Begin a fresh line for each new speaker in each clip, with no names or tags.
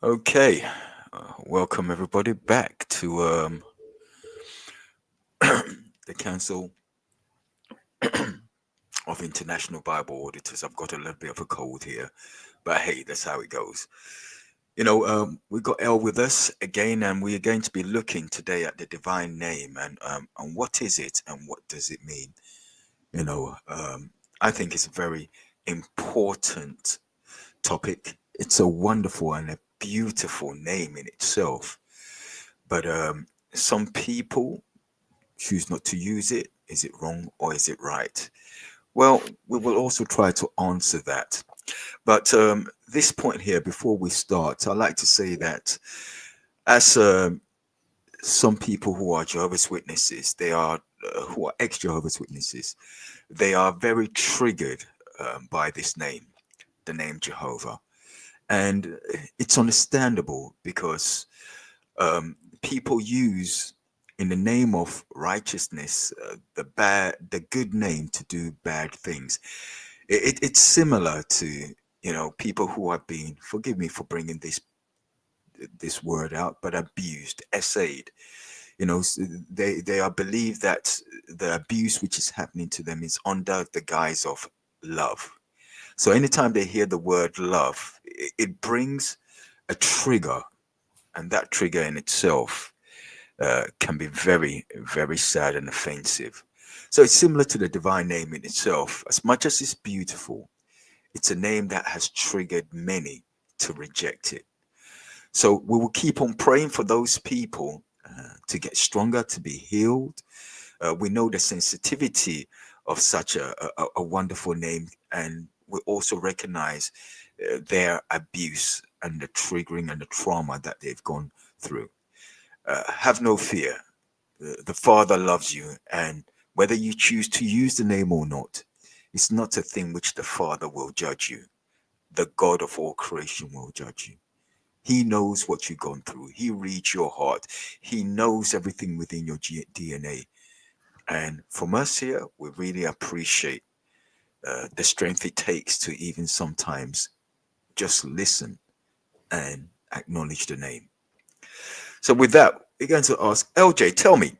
Okay, welcome everybody back to the Council of International Bible Auditors. I've got a little bit of a cold here, but hey, that's how it goes. We got El with us again, and we are going to be looking today at the divine name and what is it and what does it mean. You know, um, I think it's a very important topic. It's a wonderful and a beautiful name in itself, but some people choose not to use it? Is it wrong or is it right? Well, we will also try to answer that. But this point here, before we start, I like to say that as some people who are Jehovah's Witnesses, they are who are ex Jehovah's Witnesses, they are very triggered by this name, the name Jehovah, and it's understandable because people use in the name of righteousness the good name to do bad things. It's similar to people who have been, forgive me for bringing this word out, but abused, essayed. They are believed that the abuse which is happening to them is under the guise of love. So anytime they hear the word love, it brings a trigger, and that trigger in itself can be very, very sad and offensive. So it's similar to the divine name in itself. As much as it's beautiful, it's a name that has triggered many to reject it. So we will keep on praying for those people to get stronger, to be healed. We know the sensitivity of such a wonderful name, and we also recognize their abuse and the triggering and the trauma that they've gone through. Have no fear. The Father loves you, and whether you choose to use the name or not, it's not a thing which the Father will judge you. The God of all creation will judge you. He knows what you've gone through. He reads your heart. He knows everything within your DNA. And from us here, we really appreciate the strength it takes to even sometimes just listen and acknowledge the name. So, with that, we're going to ask LJ, tell me,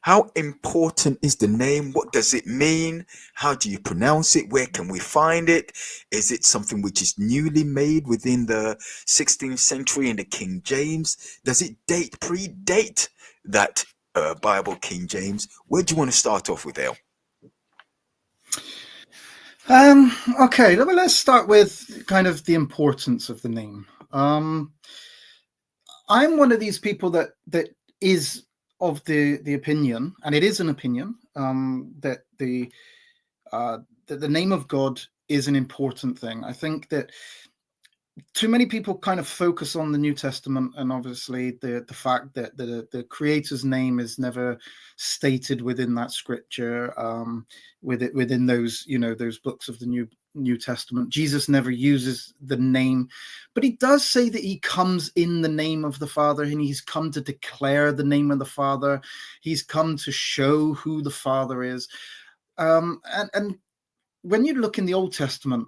how important is the name? What does it mean? How do you pronounce it? Where can we find it? Is it something which is newly made within the 16th century in the King James? Does it predate that Bible King James? Where do you want to start off with, El?
Okay, well, let's start with kind of the importance of the name. I'm one of these people that is of the opinion, and it is an opinion, that the name of God is an important thing. I think that too many people kind of focus on the New Testament, and obviously the fact that the Creator's name is never stated within that scripture, within those those books of the New Testament. Jesus never uses the name, but he does say that he comes in the name of the Father, and he's come to declare the name of the Father. He's come to show who the Father is, and when you look in the Old Testament,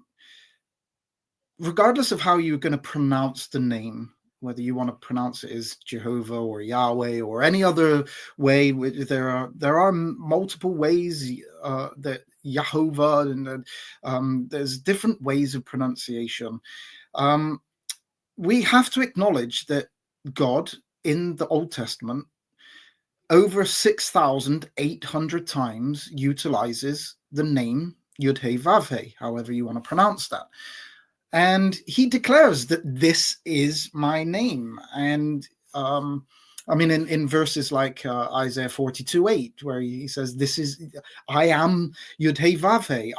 regardless of how you're going to pronounce the name, whether you want to pronounce it as Jehovah or Yahweh or any other way, there are multiple ways that Yehovah, and there's different ways of pronunciation. Um, we have to acknowledge that God in the Old Testament over 6,800 times utilizes the name Yud-Heh-Vav-Heh, however you want to pronounce that. And he declares that this is my name. And I mean, in verses like Isaiah 42:8, where he says, "This is, I am Yud-Heh-Vav-Heh.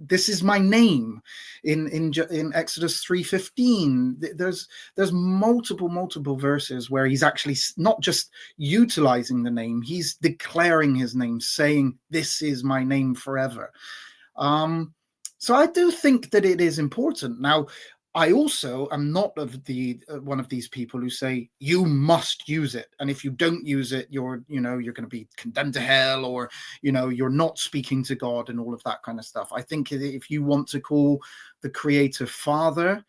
This is my name." In Exodus 3:15, there's multiple verses where he's actually not just utilizing the name, he's declaring his name, saying, "This is my name forever." So I do think that it is important. Now, I also am not of the one of these people who say you must use it, and if you don't use it, you're going to be condemned to hell, or you're not speaking to God and all of that kind of stuff. I think if you want to call the Creator Father,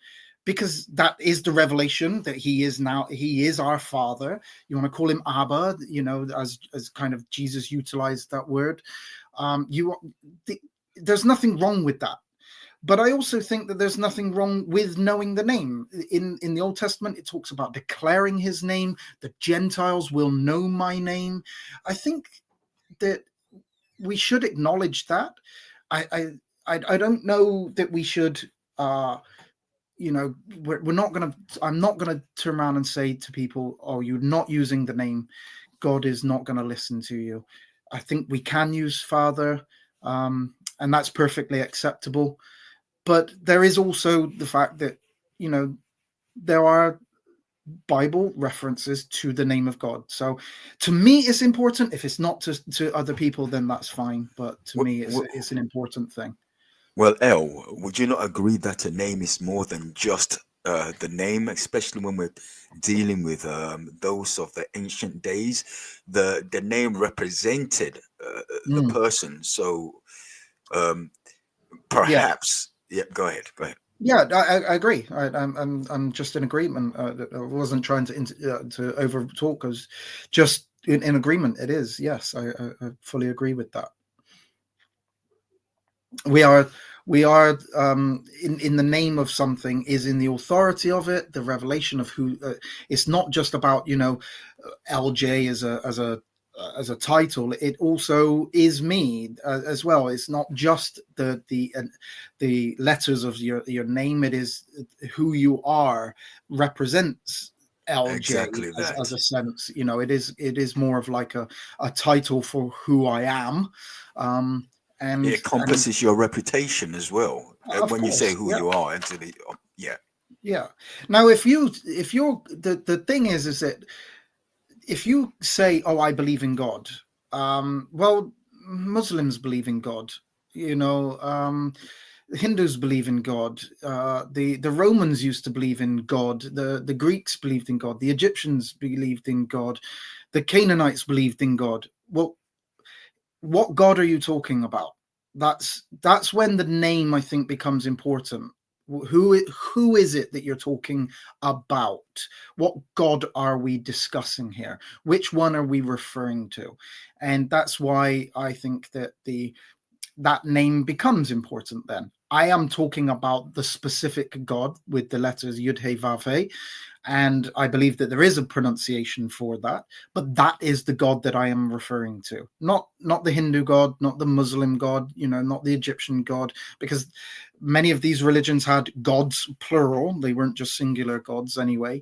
because that is the revelation that he is our father. You want to call him Abba, as kind of Jesus utilized that word. You there's nothing wrong with that. But I also think that there's nothing wrong with knowing the name. In the Old Testament, it talks about declaring his name. The Gentiles will know my name. I think that we should acknowledge that. I don't know that we should. We're not going to. I'm not going to turn around and say to people, "Oh, you're not using the name. God is not going to listen to you." I think we can use Father, and that's perfectly acceptable. But there is also the fact that, there are Bible references to the name of God. So to me, it's important. If it's not to other people, then that's fine. But to
Well,
me, it's an important thing.
well, El, would you not agree that a name is more than just the name, especially when we're dealing with those of the ancient days? The name represented the
Mm.
person. So um,
Yeah.
perhaps, yeah. Go ahead. Go ahead.
Yeah, I agree. I'm just in agreement. I wasn't trying to over talk. I was just in agreement. It is, yes. I fully agree with that. We are in the name of something is in the authority of it, the revelation of who. It's not just about LJ as a title. It also is me as well. It's not just the letters of your name. It is who you are represents LJ
Exactly
as
that.
a sense. It is more of like a title for who I am. Um,
It
and
encompasses your reputation as well.
of
When you say
course,
who
yeah.
you are, actually, yeah,
Yeah. Now, if you're the thing is that if you say, "Oh, I believe in God," well, Muslims believe in God. Hindus believe in God. The Romans used to believe in God. The Greeks believed in God. The Egyptians believed in God. The Canaanites believed in God. Well, what God are you talking about? That's when the name, I think, becomes important. Who is it that you're talking about? What God are we discussing here? Which one are we referring to? And that's why I think that that name becomes important then. I am talking about the specific God with the letters Yud He Vav He, and I believe that there is a pronunciation for that. But that is the God that I am referring to, not the Hindu God, not the Muslim God, not the Egyptian God, because many of these religions had gods plural; they weren't just singular gods anyway.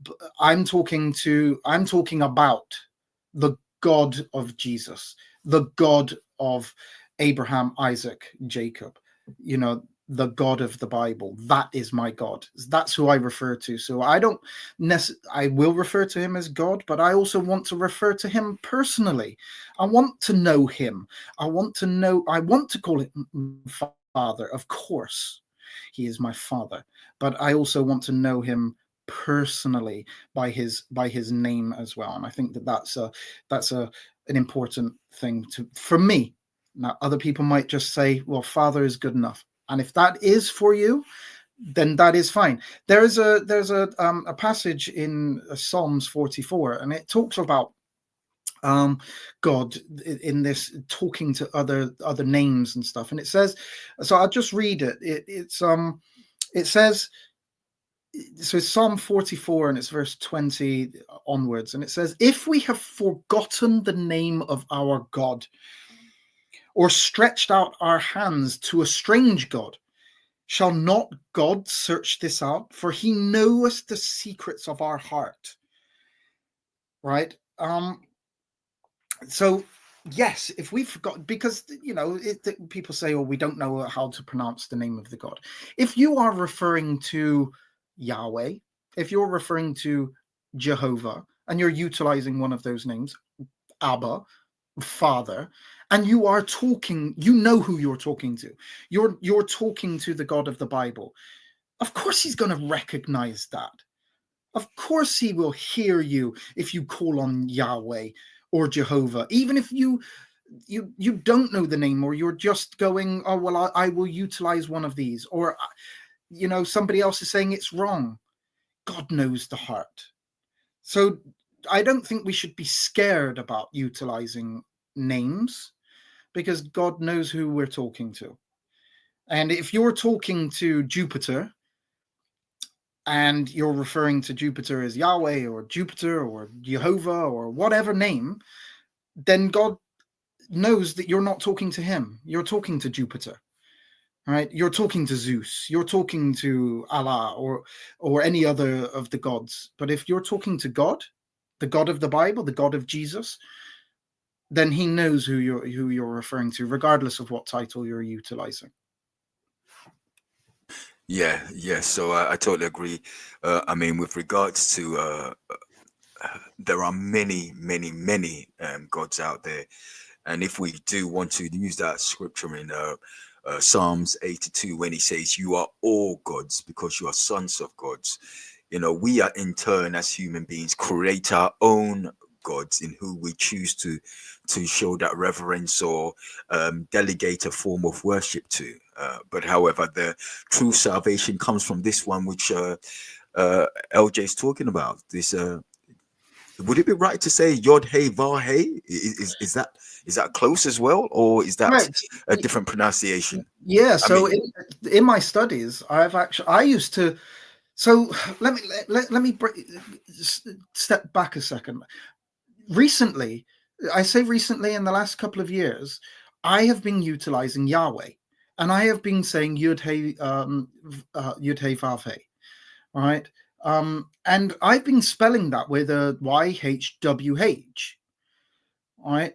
But I'm talking about the God of Jesus, the God of Abraham, Isaac, Jacob, the God of the Bible. That is my God. That's who I refer to. So I will refer to him as God, but I also want to refer to him personally. I want to know him. I want to call him Father. Of course, he is my Father, but I also want to know him personally by his name as well. And I think that that's an important thing for me. Now, other people might just say, well, Father is good enough. And if that is for you, then that is fine. There's a passage in Psalms 44, and it talks about God in this talking to other names and stuff. And it says, so I'll just read it. It says, so it's Psalm 44 and it's verse 20 onwards, and it says, if we have forgotten the name of our God, or stretched out our hands to a strange God, shall not God search this out? For he knoweth the secrets of our heart. Right? So yes, if we forgot, because people say, oh, we don't know how to pronounce the name of the God. If you are referring to Yahweh, if you're referring to Jehovah, and you're utilizing one of those names, Abba, Father, and you are talking, who you're talking to. You're talking to the God of the Bible. Of course he's going to recognize that. Of course he will hear you if you call on Yahweh or Jehovah, even if you don't know the name, or you're just going, oh well, I will utilize one of these, or somebody else is saying it's wrong. God knows the heart. So I don't think we should be scared about utilizing names, because God knows who we're talking to. And if you're talking to Jupiter and you're referring to Jupiter as Yahweh or Jupiter or Jehovah or whatever name, then God knows that you're not talking to him. You're talking to Jupiter, right? You're talking to Zeus. You're talking to Allah or any other of the gods. But if you're talking to God, the God of the Bible, the God of Jesus, then he knows who you're referring to, regardless of what title you're utilizing.
Yeah, yeah. So I totally agree. I mean, with regards to there are many, many, many gods out there, and if we do want to use that scripture in Psalms 82, when he says, "You are all gods because you are sons of gods," we are in turn as human beings create our own gods in who we choose to show that reverence or delegate a form of worship to. But however, the true salvation comes from this one, which LJ is talking about. This would it be right to say Yod Hey Vav Hey? Is that close as well, or is that
Correct.
a different pronunciation?
Yeah.
I
So
mean,
in my studies, I used to. So let me step back a second. Recently, I say recently, in the last couple of years, I have been utilizing Yahweh, and I have been saying Yud Hey Vav Hey, right? And I've been spelling that with a YHWH, right?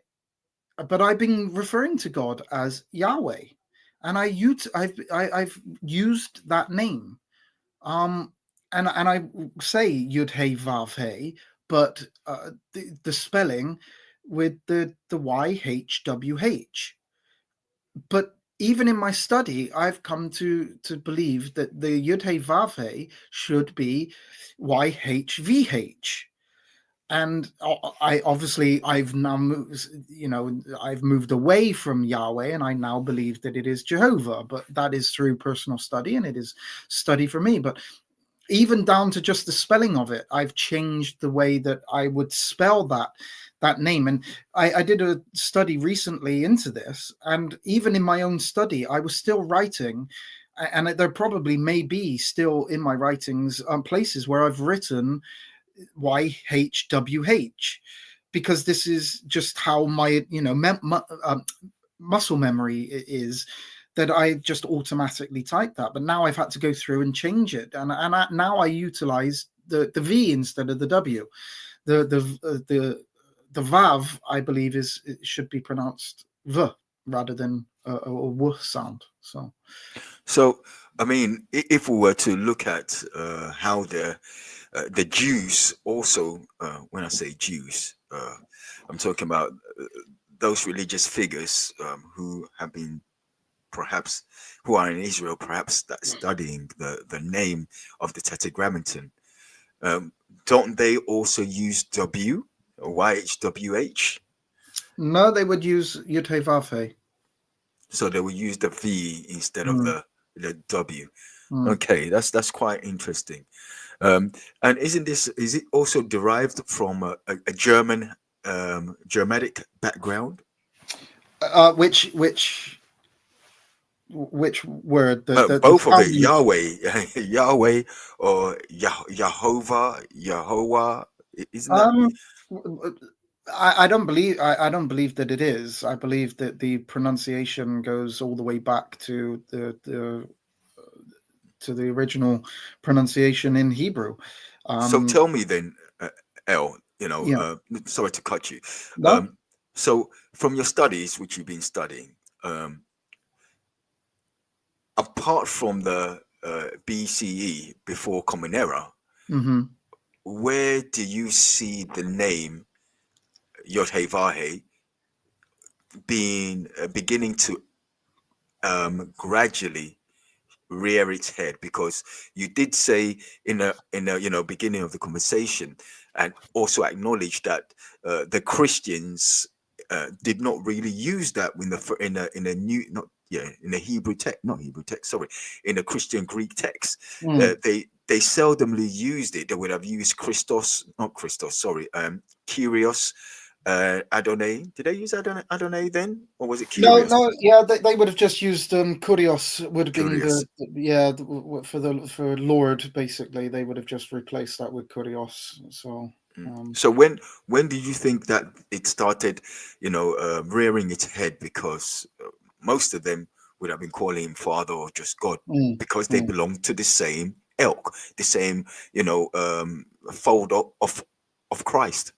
But I've been referring to God as Yahweh, and I've used that name. Um, and I say Yud Hey Vav Hey, but the spelling with the YHWH. But even in my study, I've come to believe that the Yud Hey Vav Hey should be YHVH. And I obviously I've now moved, I've moved away from Yahweh, and I now believe that it is Jehovah. But that is through personal study, and it is study for me. But even down to just the spelling of it, I've changed the way that I would spell that name. And I did a study recently into this, and even in my own study, I was still writing, and there probably may be still in my writings places where I've written YHWH, because this is just how my muscle memory is, that I just automatically type that. But now I've had to go through and change it, and now I utilize the V instead of the W. The Vav, I believe, it should be pronounced V rather than a W sound.
so I mean, if we were to look at how the Jews also, when I say Jews, I'm talking about those religious figures who have been perhaps who are in Israel, perhaps that studying the name of the Tetragrammaton. Um, don't they also use W or YHWH?
No, they would use Yud Hey Vav Hey.
So they will use the V instead of
Mm,
the W.
mm.
Okay, that's quite interesting. And is it also derived from a German Germanic background?
Which word? The
Both of it,
sound.
Yahweh, Yahweh, or Jehovah, Yehovah. Isn't that
Um, I don't believe I don't believe that it is. I believe that the pronunciation goes all the way back to the original pronunciation in Hebrew.
so?
Um,
Tell me then, L.
yeah.
Sorry to cut you.
No.
Um, so from your studies, which you've been studying, apart from the BCE, before Common Era,
Hmm.
where do you see the name Yod Hey Vav Hey being beginning to gradually rear its head? Because you did say in a beginning of the conversation, and also acknowledge that the Christians did not really use that in a new, not yeah, in the Hebrew text, not Hebrew text, sorry, in the Christian Greek text,
Mm.
they seldomly used it. They would have used Christos, not Christos, sorry, Kyrios, Adonai. Did they use Adonai then, or was it
No,
Kyrios?
no, yeah, they would have just used kurios would have been
Kyrios.
yeah, for Lord basically. They would have just replaced that with kurios. So
Mm.
um,
So when do you think that it started, rearing its head? Because most of them would have been calling him Father or just God,
mm,
because they
mm.
belong to the same ilk, the same, fold of Christ.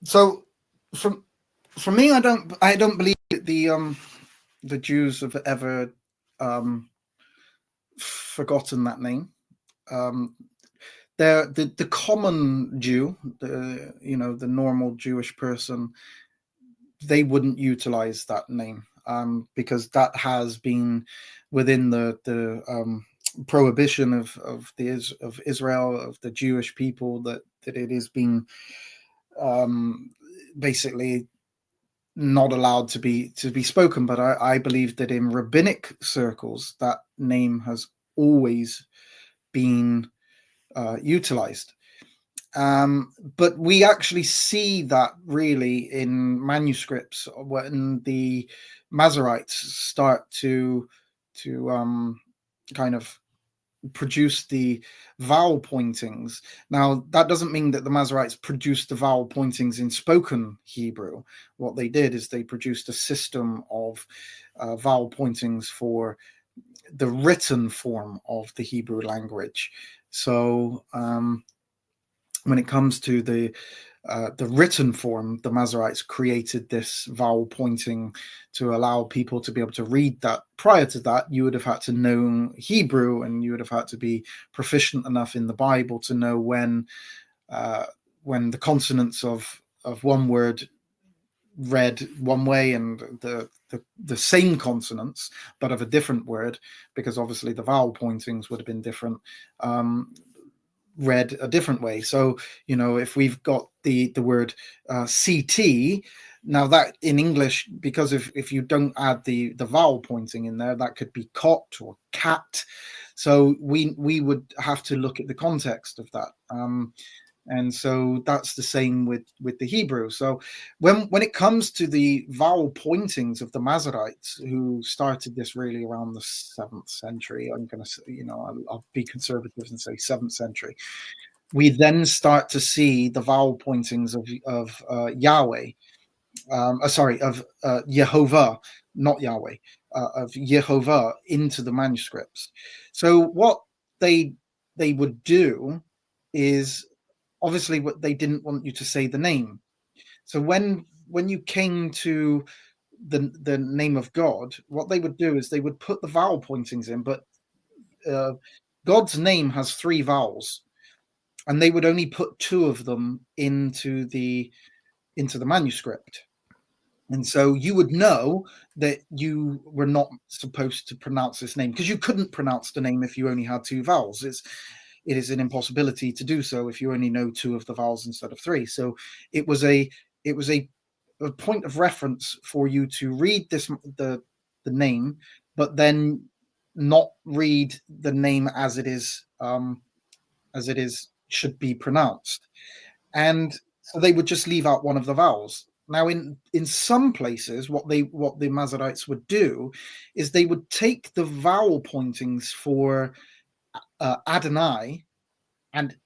So from for me, I don't believe that the Jews have ever um, forgotten that name. Um, the common Jew, the normal Jewish person, they wouldn't utilize that name because that has been within the prohibition of Israel, of the Jewish people, that it has been um, basically not allowed to be spoken. But I believe that in rabbinic circles, that name has always been utilized. But we actually see that really in manuscripts when the Masoretes start to kind of produce the vowel pointings. Now, that doesn't mean that the Masoretes produced the vowel pointings in spoken Hebrew. What they did is they produced a system of vowel pointings for the written form of the Hebrew language. So, when it comes to the written form, the Masoretes created this vowel pointing to allow people to be able to read that. Prior to that, you would have had to know Hebrew, and you would have had to be proficient enough in the Bible to know when the consonants of one word read one way, and the same consonants but of a different word, because obviously the vowel pointings would have been different, read a different way. So, if we've got the word CT, now that in English, because if you don't add the vowel pointing in there, that could be cot or cat. So we would have to look at the context of that. And so that's the same with the Hebrew. So when it comes to the vowel pointings of the Masoretes, who started this really around the 7th century, I'm going to say, I'll be conservative and say 7th century. We then start to see the vowel pointings of Yahweh, sorry, of Yehovah, not Yahweh, of Yehovah into the manuscripts. So what they they would do is, obviously, what they didn't want you to say the name. So when you came to the name of God, what they would do is they would put the vowel pointings in, but uh, God's name has 3 vowels, and they would only put 2 of them into the manuscript. And so you would know that you were not supposed to pronounce this name, because you couldn't pronounce the name if you only had 2 vowels. It is an impossibility to do so if you only know 2 of the vowels instead of 3. So it was a point of reference for you to read the name, but then not read the name as it is should be pronounced. And so they would just leave out one of the vowels. Now, in some places, what the Masoretes would do is they would take the vowel pointings for Adonai and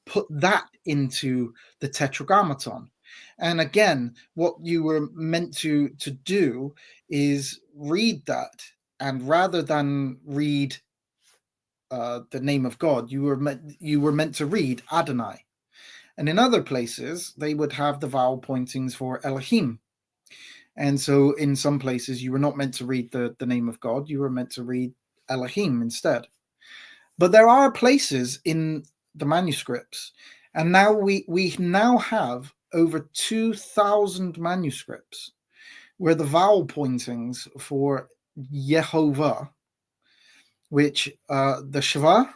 put that into the Tetragrammaton. And again, what you were meant to do is read that, and rather than read the name of God, you were meant to read Adonai. And in other places, they would have the vowel pointings for Elohim. And so in some places, you were not meant to read the name of God, you were meant to read Elohim instead. But there are places in the manuscripts, and now we now have over 2,000 manuscripts where the vowel pointings for Yehovah, which the Sheva,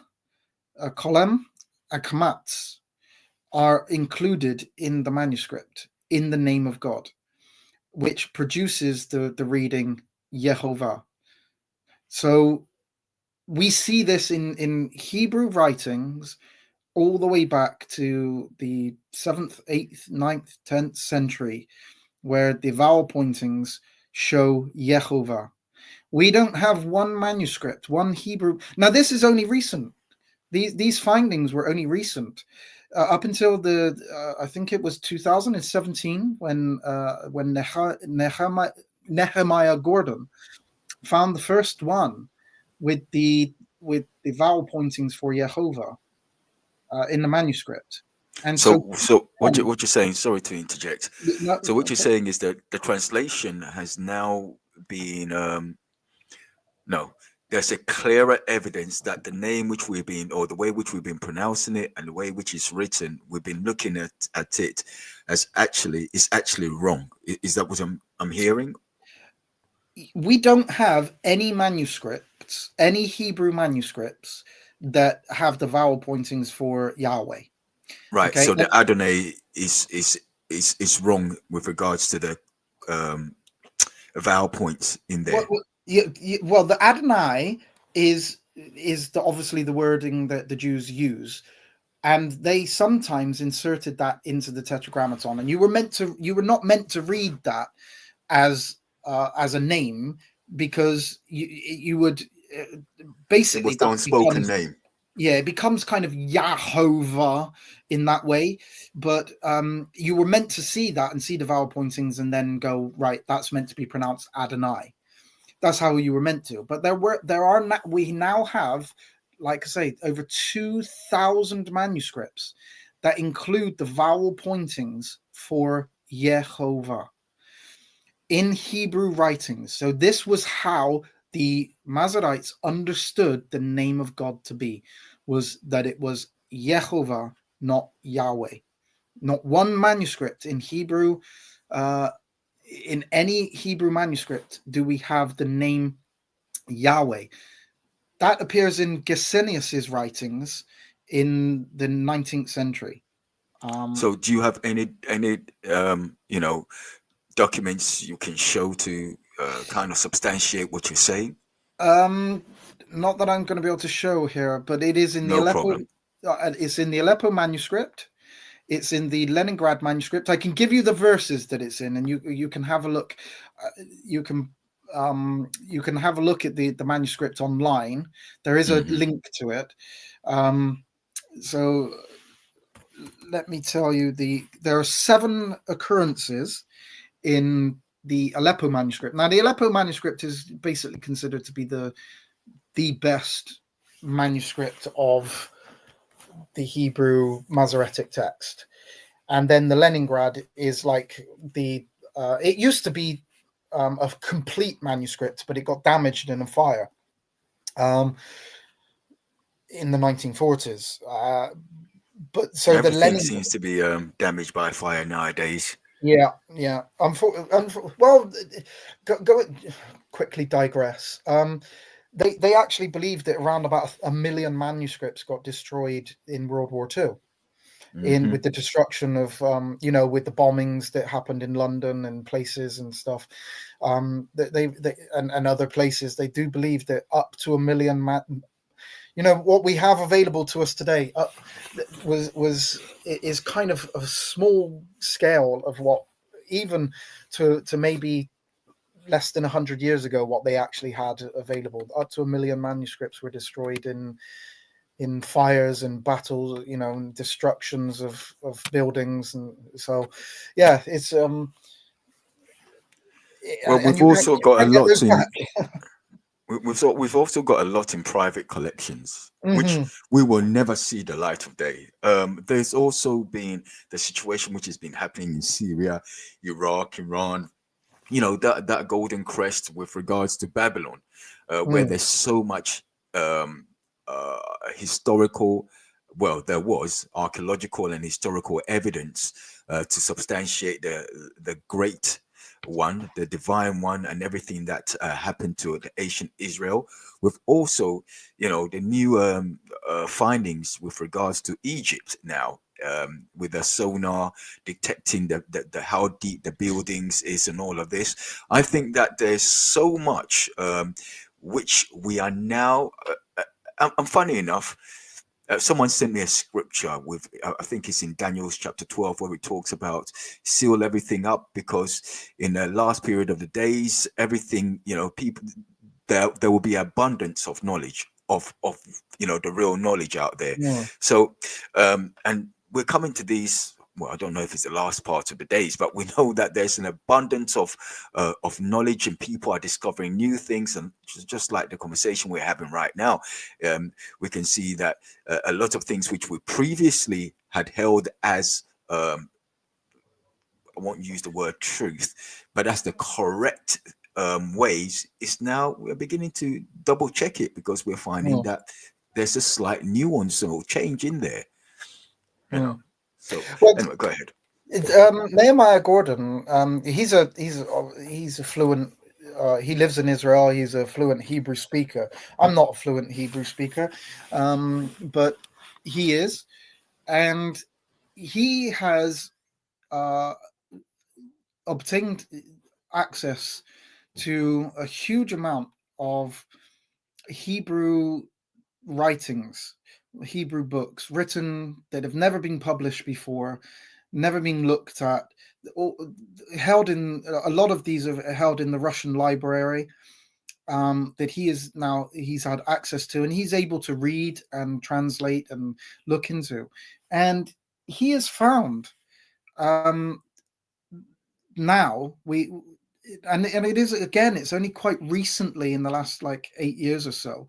Kolem, and Kamatz, are included in the manuscript in the name of God, which produces the reading Yehovah. So we see this in Hebrew writings all the way back to the 7th, 8th, 9th, 10th century, where the vowel pointings show Yehovah. We don't have one manuscript, one Hebrew. Now, this is only recent. These findings were only recent. Up until I think it was 2017 when Nehemiah Gordon found the first one with the vowel pointings for Yehovah in the manuscript. And so,
So what you're saying? Sorry to interject.
no,
So what you're
okay.
saying is that the translation has now been no. There's a clearer evidence that the name which we've been, or the way which we've been pronouncing it, and the way which it's written, we've been looking at it as actually is actually wrong. Is that what I'm hearing?
We don't have any manuscripts, any Hebrew manuscripts that have the vowel pointings for Yahweh.
Right.
Okay.
So the Adonai is wrong with regards to the um, vowel points in
Well,
there.
well, the Adonai is obviously the wording that the Jews use, and they sometimes inserted that into the Tetragrammaton, and you were not meant to read that as a name, because you would
It
basically
was the
that
unspoken
becomes,
name.
yeah, it becomes kind of Yahovah in that way. But you were meant to see that and see the vowel pointings and then go, right, that's meant to be pronounced Adonai. That's how you were meant to. But we now have, like I say, over 2,000 manuscripts that include the vowel pointings for Yehovah in Hebrew writings. So this was how the Masoretes understood the name of God to be, was that it was Yehovah, not Yahweh. Not one manuscript in Hebrew, uh, in any Hebrew manuscript, do we have the name Yahweh. That appears in Gesenius's writings in the 19th century. Um,
So do you have any documents you can show to kind of substantiate what you're saying?
um, Not that I'm going to be able to show here, but it is in the
No
Aleppo.
problem.
It's in the Aleppo manuscript. It's in the Leningrad manuscript. I can give you the verses that it's in, and you can have a look. You can you can have a look at the manuscript online. There is a
Hmm.
link to it. Um, so let me tell you, there are 7 occurrences in the Aleppo manuscript. Now, the Aleppo manuscript is basically considered to be the best manuscript of the Hebrew Masoretic text, and then the Leningrad is like the. It used to be a complete manuscript, but it got damaged in a fire um, in the 1940s. But so the
Everything
Lenin,
seems to be damaged by fire nowadays.
yeah, yeah. Well, go quickly digress. They actually believe that around about a million manuscripts got destroyed in World War II, in
Hmm.
with the destruction of with the bombings that happened in London and places and stuff. They and other places, they do believe that up to a million what we have available to us today was is kind of a small scale of what, even to maybe less than 100 years ago, what they actually had available. Up to a million manuscripts were destroyed in fires and battles, and destructions of buildings. And so yeah, it's
Well,
and
we've
you
also got a
can't get
lot
those
in.
back.
We've also got a lot in private collections, which
Hmm.
we will never see the light of day. There's also been the situation which has been happening in Syria, Iraq, Iran. That golden crest with regards to Babylon, where
Mm.
there's so much um, uh, historical. Well, there was archaeological and historical evidence to substantiate the great one, the divine one, and everything that happened to the ancient Israel. With also, the new findings with regards to Egypt now, with the sonar detecting the how deep the buildings is and all of this. I think that there's so much which we are now. And funny enough, someone sent me a scripture with, I think it's in Daniel's chapter 12, where it talks about seal everything up because in the last period of the days, everything, people, there will be abundance of knowledge of the real knowledge out there.
Yeah.
So and we're coming to these, well, I don't know if it's the last part of the days, but we know that there's an abundance of knowledge, and people are discovering new things. And just like the conversation we're having right now, we can see that a lot of things which we previously had held as, I won't use the word truth, but that's the correct ways. It's now we're beginning to double check it because we're finding
Yeah.
that there's a slight nuance or change in there. You
Yeah.
know. So
Well,
anyway, go ahead.
Nehemiah Gordon, he's a fluent. He lives in Israel. He's a fluent Hebrew speaker. I'm not a fluent Hebrew speaker, but he is, and he has uh, obtained access to a huge amount of Hebrew writings, Hebrew books written that have never been published before, never been looked at. Held in a lot of these are held in the Russian library, that he's had access to, and he's able to read and translate and look into, and he has found, now we and it is, again, it's only quite recently in the last like 8 years or so,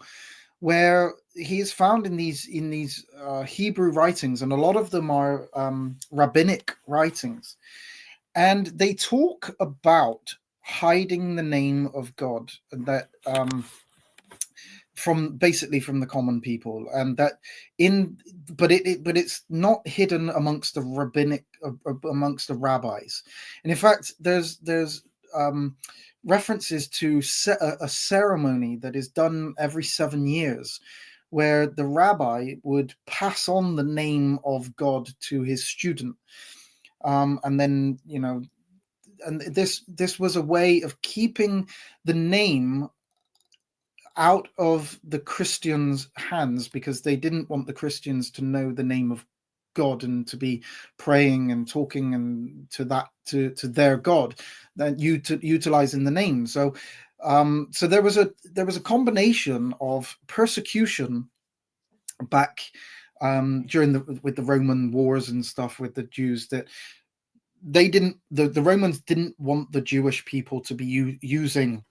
where he is found in these Hebrew writings, and a lot of them are rabbinic writings, and they talk about hiding the name of God, and that from basically from the common people, and that in but it's not hidden amongst the rabbinic, amongst the rabbis. And in fact, there's references to a ceremony that is done every 7 years, where the rabbi would pass on the name of God to his student, and then and this was a way of keeping the name out of the Christians' hands, because they didn't want the Christians to know the name of God and to be praying and talking and to their God, then utilizing the name. So so there was a combination of persecution back during with the Roman wars and stuff with the Jews, that the Romans didn't want the Jewish people to be using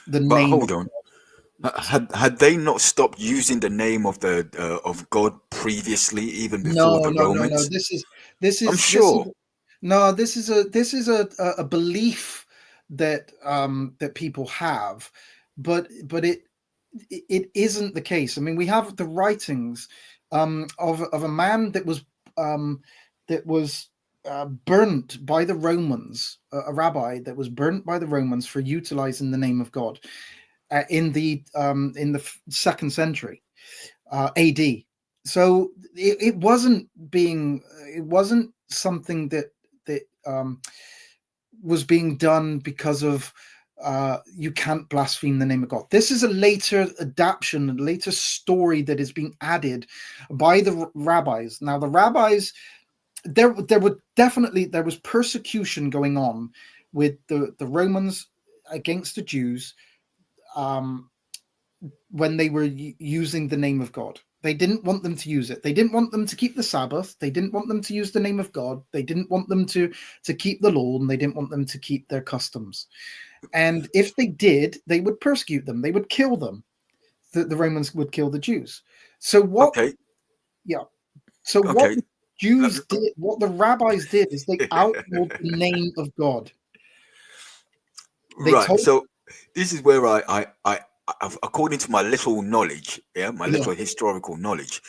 the
But
name of
hold on.
God.
Had they not stopped using the name of the of God previously, even before
No,
the
no, no, no.
Romans?
This
I'm
is this is
sure.
no. This is a belief that that people have, but it isn't the case. I mean, we have the writings of a man um, that was burnt by the Romans, a rabbi that was burnt by the Romans for utilizing the name of God, in the second century AD. So it wasn't something that was being done because of you can't blaspheme the name of God. This is a later adaptation, a later story that is being added by the rabbis. Now, the rabbis, there was persecution going on with the Romans against the Jews, um, when they were using the name of God. They didn't want them to use it. They didn't want them to keep the Sabbath. They didn't want them to use the name of God. They didn't want them to keep the law, and they didn't want them to keep their customs. And if they did, they would persecute them. They would kill them. The Romans would kill the Jews. So what?
Okay.
Yeah. So what
Okay.
the Jews did, what the rabbis did, is they outlawed the name of God. They
Right.
told,
So this is where according to my little knowledge, yeah, my
yeah,
little historical knowledge,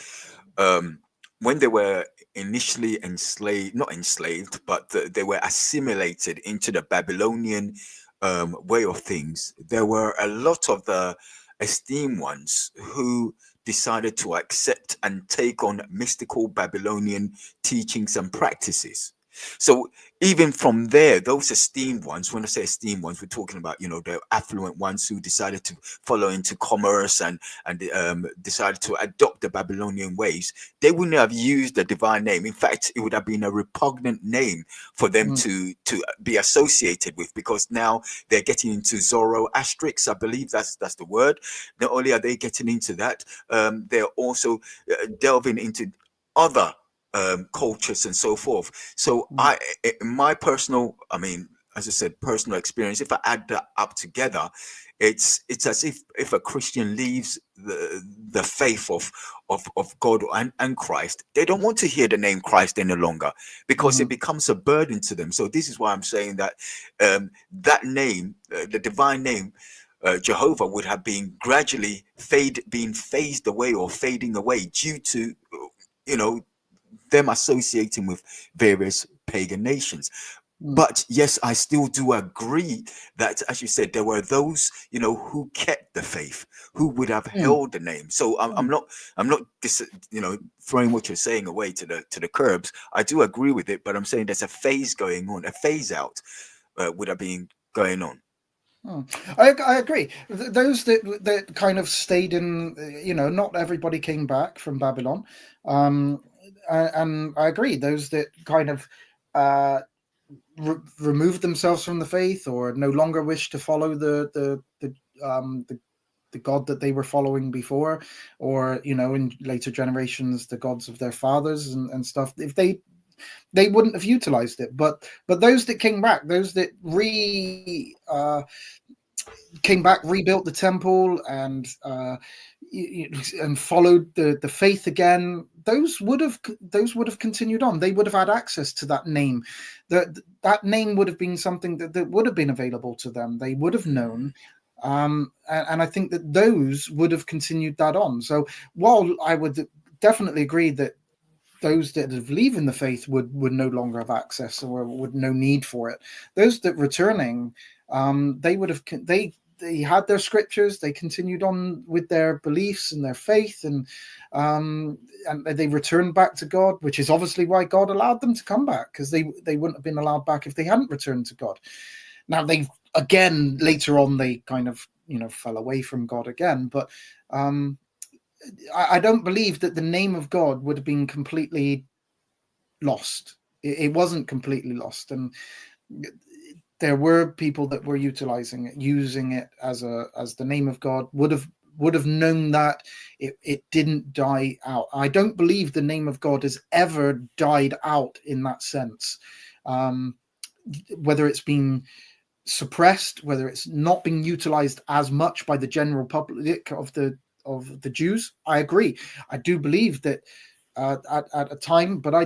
um, when they were initially enslaved, not enslaved, but they were assimilated into the Babylonian way of things, there were a lot of the esteemed ones who decided to accept and take on mystical Babylonian teachings and practices. So even from there, those esteemed ones, when I say esteemed ones, we're talking about, you know, the affluent ones who decided to follow into commerce and decided to adopt the Babylonian ways. They wouldn't have used the divine name. In fact, it would have been a repugnant name for them
Mm,
to be associated with, because now they're getting into Zoroastrics, I believe that's the word. Not only are they getting into that, they're also delving into other cultures and so forth. So
mm,
in my personal, I mean, as I said, personal experience, if I add that up together, it's as if a Christian leaves the faith of God and Christ, they don't want to hear the name Christ any longer, because it
mhm,
becomes a burden to them. So this is why I'm saying that that name, the divine name, Jehovah, would have been gradually being phased away or fading away due to, you know, them associating with various pagan nations.
mm,
But yes, I still do agree that, as you said, there were those, you know, who kept the faith, who would have
mm,
held the name. So I'm
mm.
not, you know, throwing what you're saying away to the curbs. I do agree with it, but I'm saying there's a phase going on, a phase out would have been going on.
Mm. I agree. Those that kind of stayed in, not everybody came back from Babylon, um, and I agree. Those that kind of uh, removed themselves from the faith or no longer wish to follow the god that they were following before, or in later generations the gods of their fathers and stuff. If they wouldn't have utilized it, but those that came back, those that came back, rebuilt the temple, and followed the faith again. Those would have continued on. They would have had access to that name. That name would have been something that would have been available to them. They would have known. And I think that those would have continued that on. So while I would definitely agree that those that have leaving the faith would no longer have access or would no need for it, those that returning, they would have they had their scriptures, they continued on with their beliefs and their faith, and they returned back to God, which is obviously why God allowed them to come back, because they wouldn't have been allowed back if they hadn't returned to God. Now they again later on they kind of fell away from God again, but um I don't believe that the name of God would have been completely lost. It wasn't completely lost, and there were people that were utilizing it, using it as the name of God. Would have known that it didn't die out. I don't believe the name of God has ever died out in that sense. Um, Whether it's been suppressed, whether it's not being utilized as much by the general public of the Jews, I agree. I do believe that at a time, but I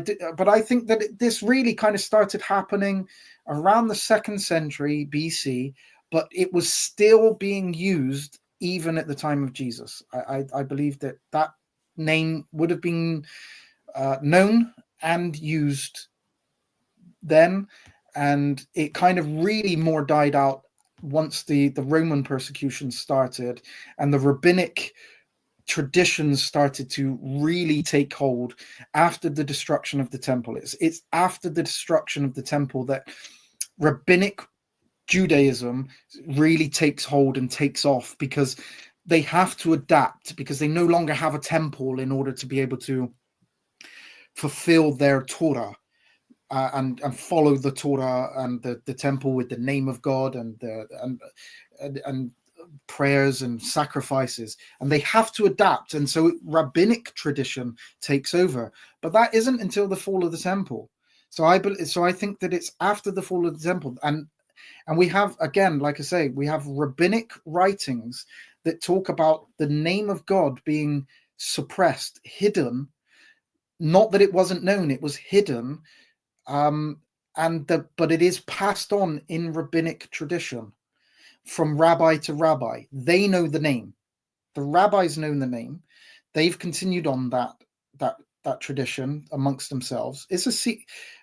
think that this really kind of started happening around the 2nd century BC, but it was still being used even at the time of Jesus. I believe that name would have been known and used then, and it kind of really more died out once the Roman persecution started and the rabbinic traditions started to really take hold after the destruction of the temple. It's after the destruction of the temple that rabbinic Judaism really takes hold and takes off, because they have to adapt, because they no longer have a temple in order to be able to fulfill their Torah. And follow the Torah and the temple with the name of God and prayers and sacrifices, and they have to adapt, and so rabbinic tradition takes over. But that isn't until the fall of the temple. So I think that it's after the fall of the temple, and we have, again, like I say, we have rabbinic writings that talk about the name of God being suppressed, hidden. Not that it wasn't known, it was hidden, um, but it is passed on in rabbinic tradition from rabbi to rabbi. They know the name. The rabbis know the name. They've continued on that that tradition amongst themselves.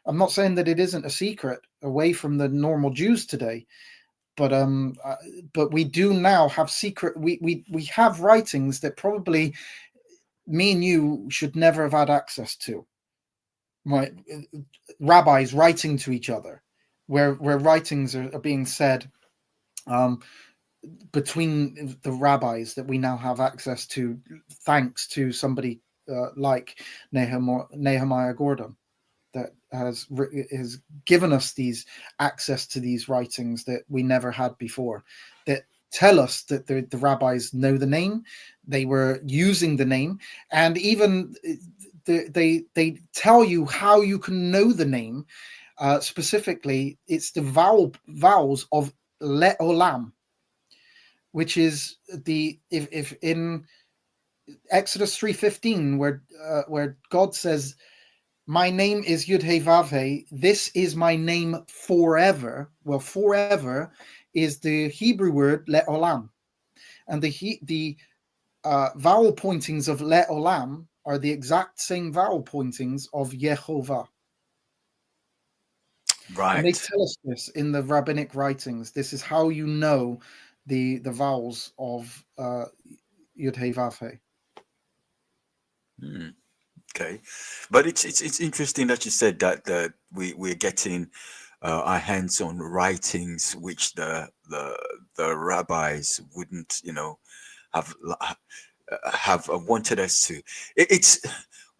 I'm not saying that it isn't a secret away from the normal Jews today, but but we do now have secret. We have writings that probably me and you should never have had access to. right, rabbis writing to each other, where writings are being said um, between the rabbis that we now have access to, thanks to somebody like Nehemiah Gordon, that has given us these access to these writings that we never had before, that tell us that the rabbis know the name, they were using the name, and even they tell you how you can know the name. Specifically, it's the vowels of le olam, which is the if in Exodus 3:15, where God says, "My name is Yud He Vav He. This is my name forever." Well, forever is the Hebrew word le olam, and the vowel pointings of le olam are the exact same vowel pointings of Yehovah. And they
Right.
tell us this in the rabbinic writings. This is how you know the vowels of Yud He Vav He.
Hmm. Okay, but it's interesting that you said that we're getting our hands on writings which the rabbis wouldn't, have wanted us to. It's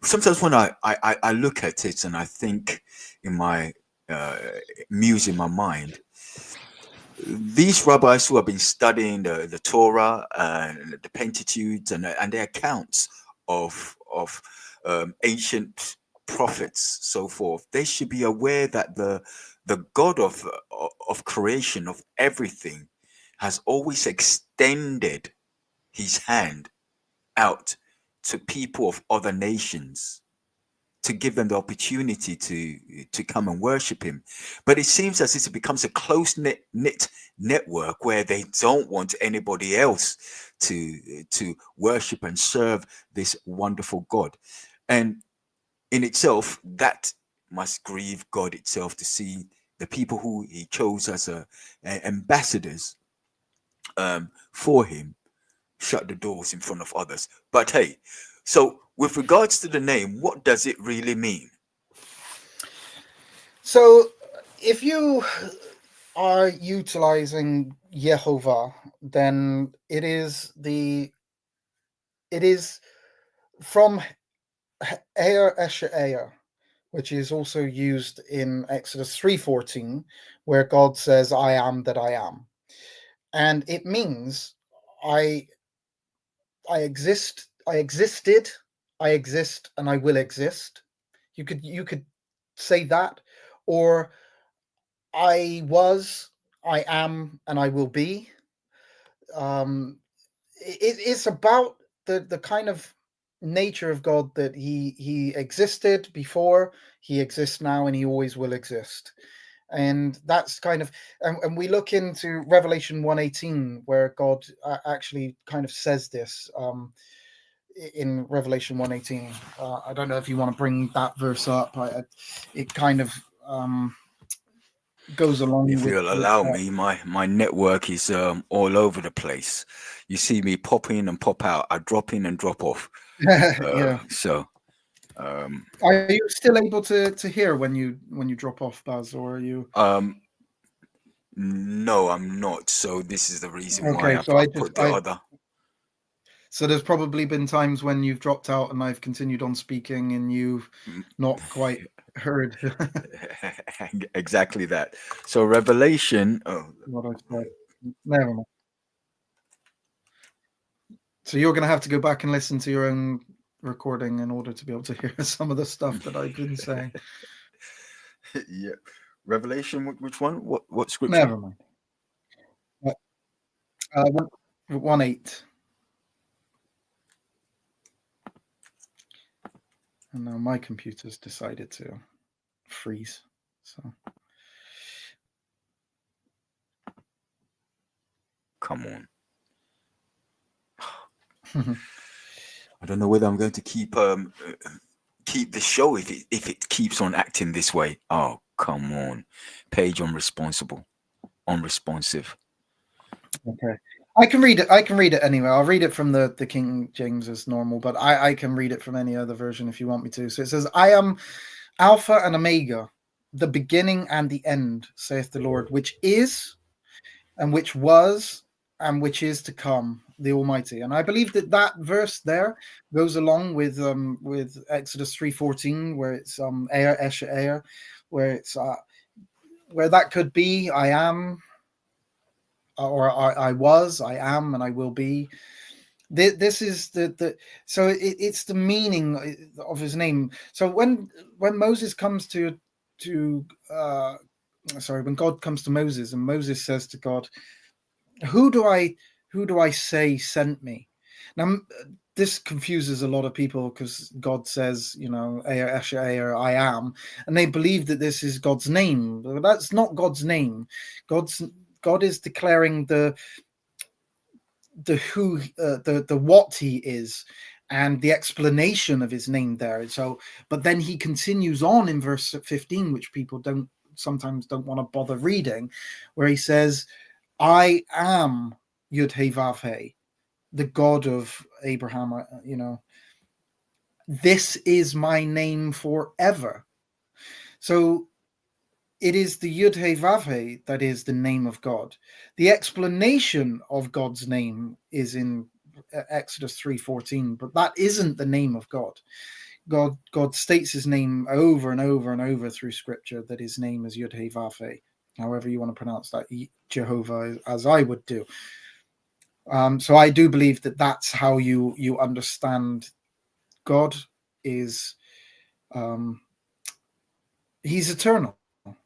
sometimes when I look at it and I think in my uh, muse in my mind, these rabbis who have been studying the Torah and the Pentateuch and their accounts of ancient prophets, so forth, they should be aware that the God of creation of everything has always extended His hand out to people of other nations to give them the opportunity to come and worship him. But it seems as if it becomes a close knit network where they don't want anybody else to worship and serve this wonderful God. And in itself, that must grieve God itself to see the people who he chose as ambassadors for him shut the doors in front of others. But hey, so with regards to the name, what does it really mean?
So, if you are utilizing Yehovah, then it is from Eir Esher Eir, which is also used in Exodus 3:14, where God says, "I am that I am," and it means I I exist, I existed, I exist, and I will exist. You could say that, or I was, I am, and I will be. Um, it's about the kind of nature of God, that he existed before, he exists now, and he always will exist. And that's kind of, and we look into Revelation 1:18, where God actually kind of says this. In Revelation 1:18, I don't know if you want to bring that verse up. It kind of um, goes along
If
with
you'll allow me, my network is all over the place. You see me pop in and pop out. I drop in and drop off.
Yeah.
So um,
Are you still able to hear when you drop off, Buzz, or are you
um, no, I'm not. So this is the reason why
okay?
I've,
So I
I've
just
put the
I
other.
so there's probably been times when you've dropped out and I've continued on speaking and you've not quite heard
Exactly that. So Revelation. Oh,
what I said. Never mind. So you're going to have to go back and listen to your own recording in order to be able to hear some of the stuff that I've been saying.
yeah. Revelation. Which one? What scripture?
Never mind. Uh, 1:8. And now my computer's decided to freeze. So
Come on. I don't know whether I'm going to keep the show if it keeps on acting this way. Oh, come on. Page unresponsive.
okay. I can read it. I can read it anyway. I'll read it from the King James as normal, but I can read it from any other version if you want me to. So it says, "I am Alpha and Omega, the beginning and the end, saith the Lord, which is, and which was, and which is to come, the Almighty. And I believe that that verse there goes along with Exodus 3:14, where it's Eir Esher Eir, where it's where that could be I am, or I was, I am, and I will be. This is the so it's the meaning of his name. So when Moses comes to when God comes to Moses, and Moses says to God, who do I say sent me? Now this confuses a lot of people, because God says, Eir Esher Eir, I am, and they believe that this is God's name. But that's not God's name. God is declaring the who, the what he is, and the explanation of his name there. So, but then he continues on in verse 15, which people sometimes don't want to bother reading, where he says, I am Yud He Vav He, the God of Abraham. This is my name forever. So it is the Yud He Vav He that is the name of God. The explanation of God's name is in Exodus 3:14, but that isn't the name of God. God states his name over and over and over through Scripture, that his name is Yud He Vav He, however you want to pronounce that, Jehovah, as I would do. So I do believe that that's how you understand God is. He's eternal.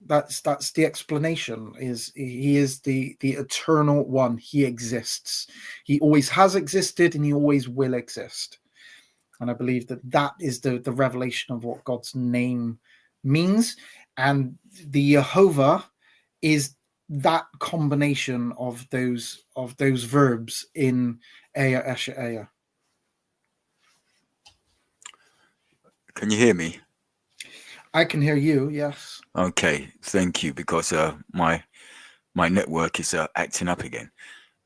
That's the explanation. Is he is the eternal one. He exists. He always has existed, and he always will exist. And I believe that that is the revelation of what God's name means. And the Jehovah is that combination of those verbs in Eir Esher Eir.
Can you hear me?
I can hear you. Yes.
Okay, thank you, because my network is acting up again.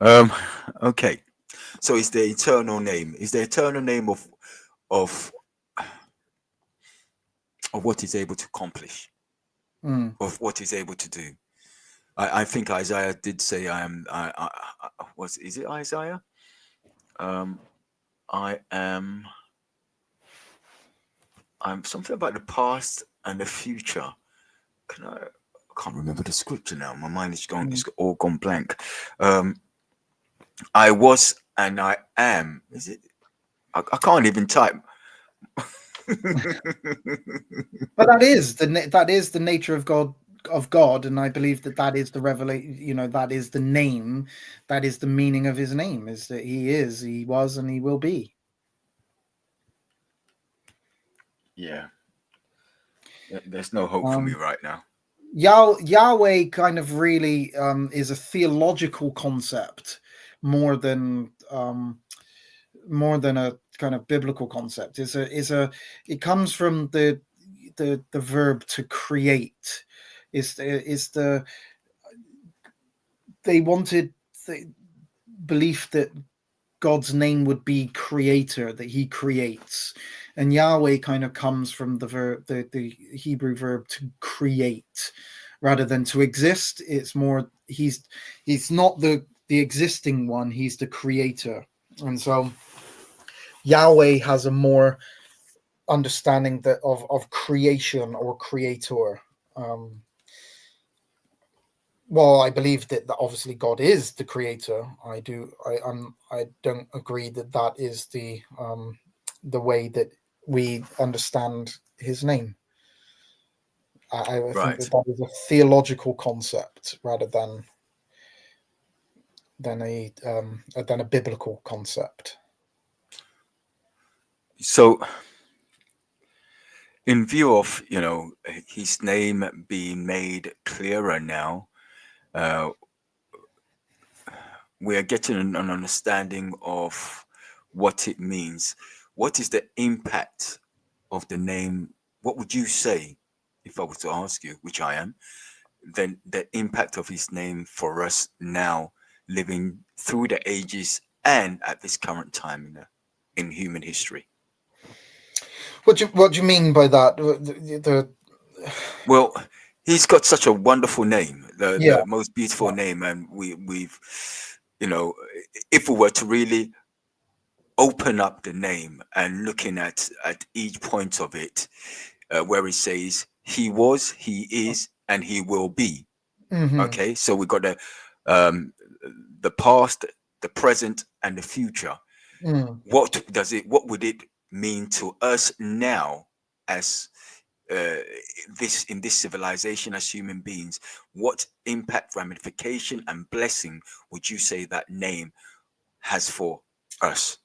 Okay, so it's the eternal name. Is the eternal name of of what he's able to accomplish,
Mm.
of what he's able to do. I think Isaiah did say, "I am." Was is it Isaiah? Um, I am. I'm something about the past and the future. Can I? I can't remember the scripture now. My mind is gone.
Mm.
It's all gone blank. I was and I am. Is it? I can't even type.
But that is the nature of God, and I believe that that is the revelation. That is the name, that is the meaning of his name, is that he was, and he will be.
Yeah, there's no hope for me
Um,
right now.
Yahweh kind of really is a theological concept more than a kind of biblical concept. It comes from the verb to create. Is the they wanted the belief that God's name would be creator, that he creates. And Yahweh kind of comes from the Hebrew verb to create rather than to exist. It's more he's not the existing one, he's the creator. And so Yahweh has a more understanding that of creation or creator. Um, well, I believe that obviously God is the creator. I don't agree that that is the way that we understand his name. I think
Right.
that that is a theological concept rather than a biblical concept.
So, in view of his name being made clearer now, uh, we are getting an understanding of what it means. What is the impact of the name? What would you say, if I was to ask you, which I am, then the impact of his name for us now, living through the ages and at this current time in human history?
What do you mean by that? The
Well, he's got such a wonderful name,
yeah,
the most beautiful name, and we've, you know, if we were to really open up the name and looking at each point of it, where it says he was, he is, and he will be.
hmm
Okay, so we got um, the past, the present, and the future.
mm.
What does it? What would it mean to us now, as uh, this in this civilization, as human beings? What impact, ramification, and blessing would you say that name has for us?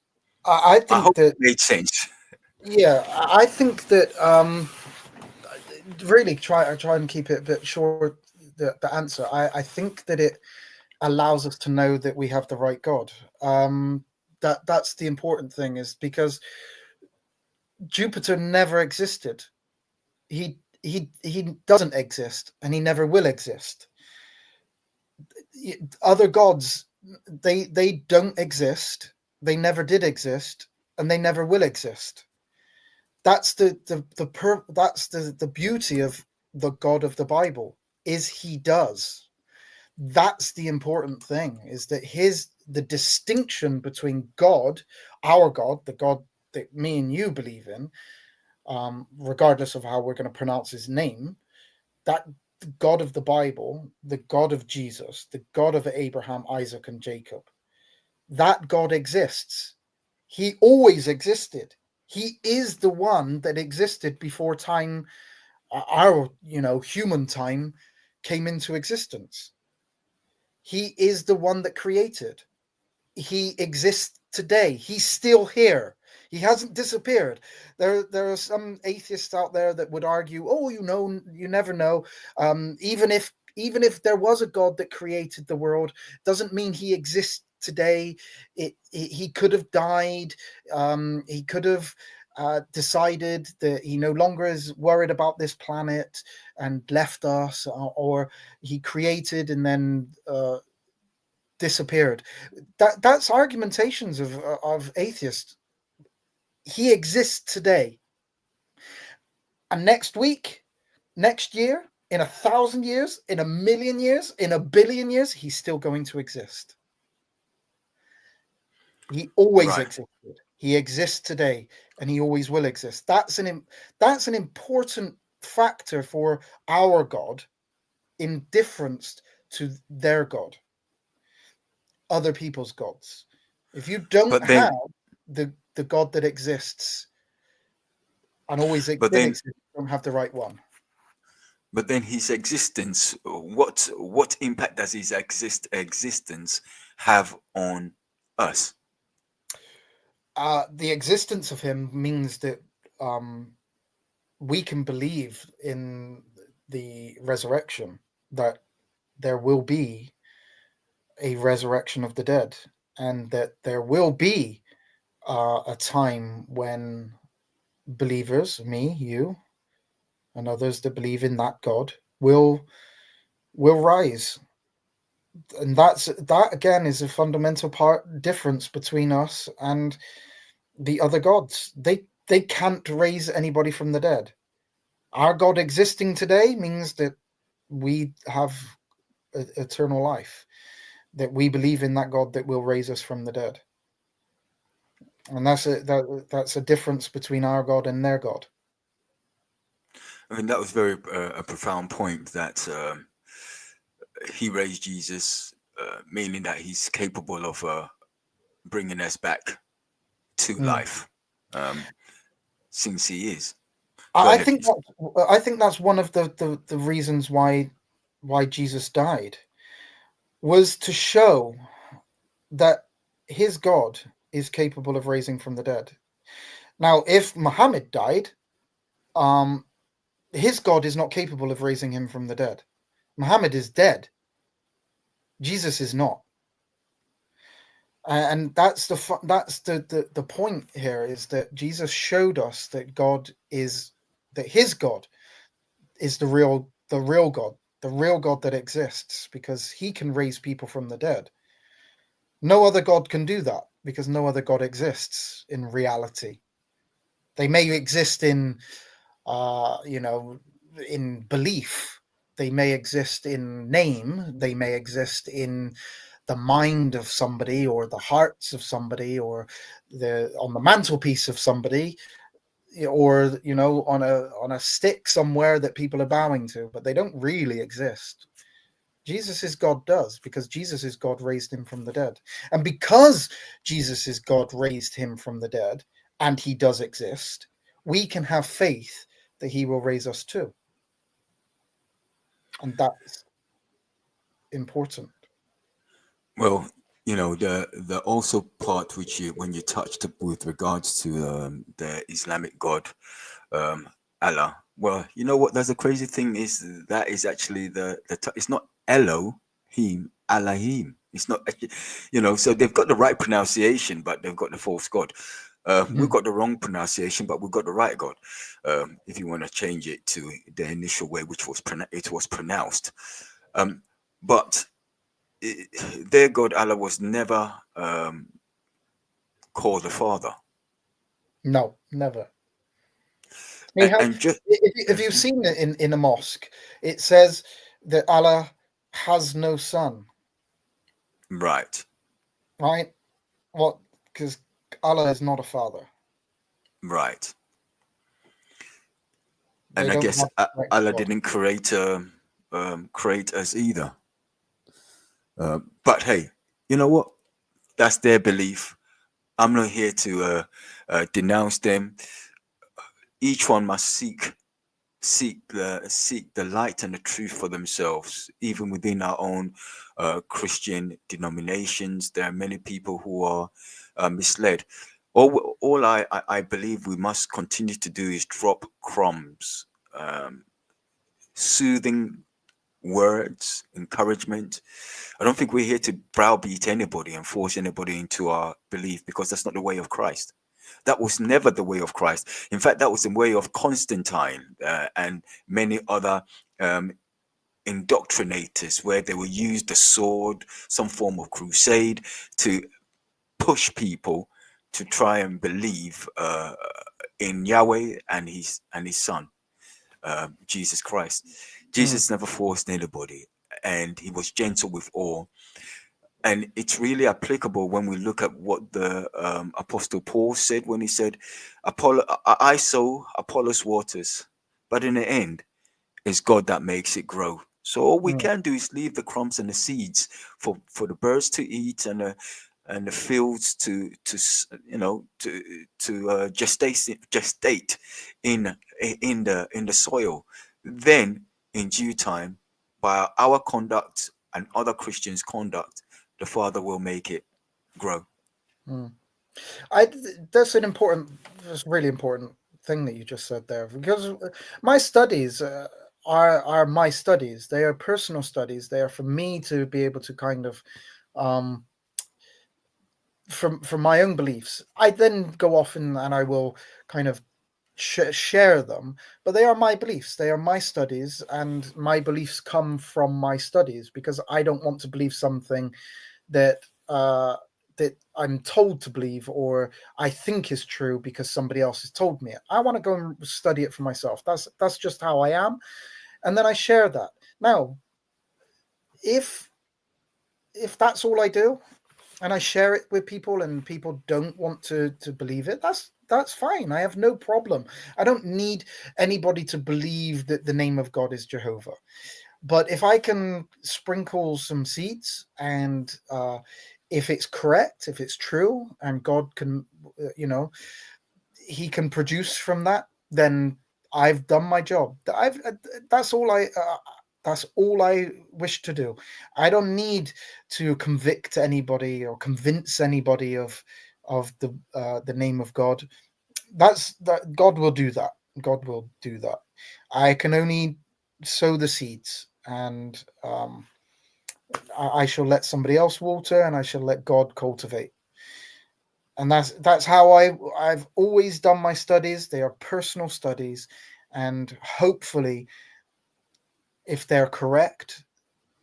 I
I
think
hope it
that
made sense.
yeah, I think that really try and keep it a bit short. The answer, I think that it allows us to know that we have the right God. That's the important thing, is because Jupiter never existed. He doesn't exist, and he never will exist. Other gods, they don't exist. They never did exist, and they never will exist. That's that's the beauty of the God of the Bible, is he does. That's the important thing, is that his the distinction between God, our God, the God that me and you believe in, regardless of how we're going to pronounce his name, that God of the Bible, the God of Jesus, the God of Abraham, Isaac, and Jacob, that God exists. He always existed. He is the one that existed before time, our human time, came into existence. He is the one that created. He exists today. He's still here. He hasn't disappeared. There are some atheists out there that would argue, oh, you never know. Even if there was a God that created the world, doesn't mean he exists today. He could have died. He could have decided that he no longer is worried about this planet and left us, or he created and then disappeared. That's argumentations of atheists. He exists today, and next week, next year, in 1,000 years, in 1,000,000 years, in 1 billion years, he's still going to exist. He always
Right,
existed. He exists today, and he always will exist. That's an important factor for our God, in difference to their God, other people's gods. If you don't
but
have
then,
the God that exists and always
but
will
then,
exist, you don't have the right one.
but then, his existence. What impact does his existence have on us?
The existence of him means that um, we can believe in the resurrection, that there will be a resurrection of the dead, and that there will be a time when believers, me, you, and others that believe in that God, will rise. And that again is a fundamental part difference between us and the other gods. They can't raise anybody from the dead. Our God existing today means that we have eternal life, that we believe in that God that will raise us from the dead. And that's a difference between our God and their God.
I mean, that was very a profound point that he raised Jesus, meaning that he's capable of bringing us back to
Mm.
life, um, since he is. Go
I
ahead,
think
please.
that's one of the reasons why Jesus died, was to show that his God is capable of raising from the dead. Now, if Muhammad died, um, his God is not capable of raising him from the dead. Muhammad is dead. Jesus is not, and that's the point here, is that Jesus showed us that his God is the real God, the real God that exists, because he can raise people from the dead. No other God can do that, because no other God exists in reality. They may exist in, you know, in belief. They may exist in name. They may exist in the mind of somebody, or the hearts of somebody, or the on the mantelpiece of somebody, or on a stick somewhere that people are bowing to, but they don't really exist. Jesus is God does, because Jesus is God raised him from the dead. And because Jesus is God raised him from the dead, and he does exist, we can have faith that he will raise us too. And that's important.
Well, the also part which you when you touched with regards to the Islamic God, um, Allah. Well, you know what? That's the crazy thing is that is actually it's not Elohim, Allahim. It's not, so they've got the right pronunciation, but they've got the false God. We've
Mm.
got the wrong pronunciation, but we've got the right God. If you want to change it to the initial way, which was it was pronounced, but their God Allah was never called the Father,
No, never. They have,
and just
if you've seen it in a mosque, it says that Allah has no son,
right,
right? What? Because Allah is not a father.
right,
They
and I
don't
guess
have direct
Allah
God.
didn't create us either. But hey, you know what? That's their belief. I'm not here to denounce them. Each one must seek the light and the truth for themselves. Even within our own Christian denominations, there are many people who are misled. All I believe we must continue to do is drop crumbs, um, soothing words, encouragement. I don't think we're here to browbeat anybody and force anybody into our belief, because that's not the way of Christ. That was never the way of Christ. In fact, that was the way of Constantine and many other um, indoctrinators, where they will use the sword, some form of crusade, to push people to try and believe in Yahweh and his Son, Jesus Christ.
Mm,
Jesus never forced anybody, and he was gentle with all. And it's really applicable when we look at what the Apostle Paul said when he said, I sow, Apollos waters, but in the end, it's God that makes it grow. So all we
mm,
can do is leave the crumbs and the seeds for the birds to eat, and the fields to gestate in the soil. Then in due time, by our conduct and other Christians' conduct, the Father will make it grow.
mm. I That's an important, that's a really important thing that you just said there, because my studies are my studies. They are personal studies. They are for me to be able to kind of, um, from my own beliefs. I then go off and I will kind of share them, but they are my beliefs. They are my studies, and my beliefs come from my studies, because I don't want to believe something that uh, that I'm told to believe, or I think is true because somebody else has told me it. I want to go and study it for myself. That's just how I am, and then I share that. Now, if that's all I do, and I share it with people, and people don't want to believe it, that's fine. I have no problem. I don't need anybody to believe that the name of God is Jehovah. But if I can sprinkle some seeds, and if it's correct, if it's true, and God can, you know, He can produce from that, then I've done my job. That's all I. That's all I wish to do. I don't need to convict anybody or convince anybody of the name of God. That God will do that. God will do that. I can only sow the seeds, and I shall let somebody else water, and I shall let God cultivate. And that's how I've always done my studies. They are personal studies, and hopefully, if they're correct,